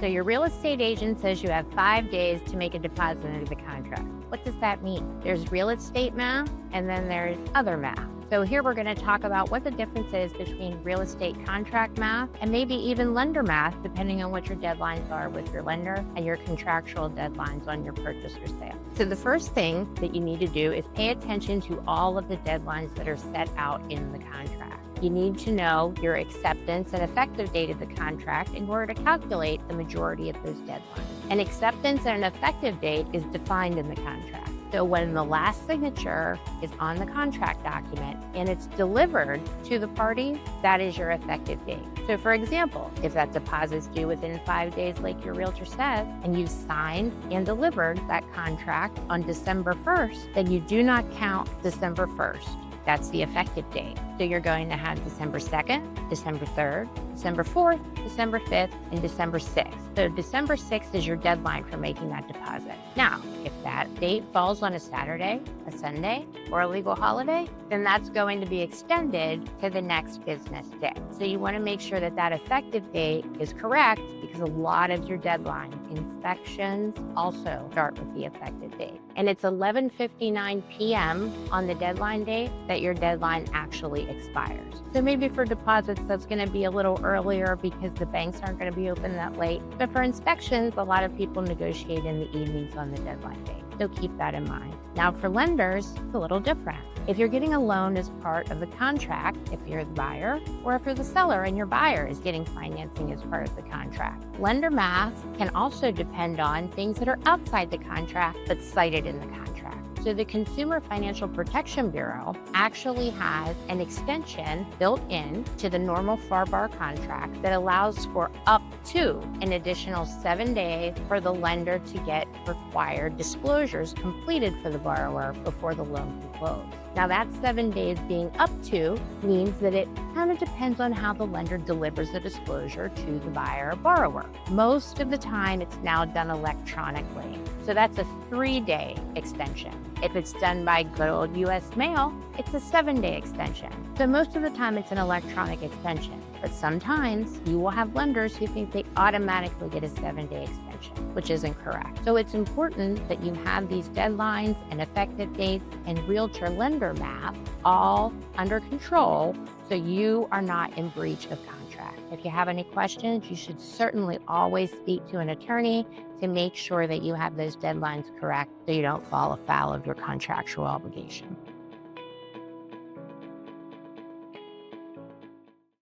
So your real estate agent says you have 5 days to make a deposit into the contract. What does that mean? There's real estate math and then there's other math. So here we're going to talk about what the difference is between real estate contract math and maybe even lender math, depending on what your deadlines are with your lender and your contractual deadlines on your purchase or sale. So the first thing that you need to do is pay attention to all of the deadlines that are set out in the contract. You need to know your acceptance and effective date of the contract in order to calculate the majority of those deadlines. An acceptance and an effective date is defined in the contract. So when the last signature is on the contract document and it's delivered to the parties, that is your effective date. So for example, if that deposit is due within 5 days, like your realtor said, and you've signed and delivered that contract on December 1st, then you do not count December 1st. That's the effective date. So you're going to have December 2nd, December 3rd, December 4th, December 5th, and December 6th. So December 6th is your deadline for making that deposit. Now, if that date falls on a Saturday, a Sunday, or a legal holiday, then that's going to be extended to the next business day. So you want to make sure that that effective date is correct because a lot of your deadline inspections also start with the effective date. And it's 11:59 p.m. on the deadline date that your deadline actually expires. So maybe for deposits, that's going to be a little earlier because the banks aren't going to be open that late. But for inspections, a lot of people negotiate in the evenings on the deadline date. So keep that in mind. Now for lenders, it's a little different. If you're getting a loan as part of the contract, if you're the buyer, or if you're the seller and your buyer is getting financing as part of the contract. Lender math can also depend on things that are outside the contract but cited in the contract. So the Consumer Financial Protection Bureau actually has an extension built in to the normal FAR/BAR contract that allows for up to an additional 7 days for the lender to get required disclosures completed for the borrower before the loan can close. Now that 7 days being up to means that it kind of depends on how the lender delivers the disclosure to the buyer or borrower. Most of the time it's now done electronically. So that's a 3-day extension. If it's done by good old US mail, it's a 7-day extension. So most of the time it's an electronic extension, but sometimes you will have lenders who think they automatically get a 7-day extension, which isn't correct. So it's important that you have these deadlines and effective dates and realtor lender math all under control so you are not in breach of contract. If you have any questions, you should certainly always speak to an attorney to make sure that you have those deadlines correct so you don't fall afoul of your contractual obligation.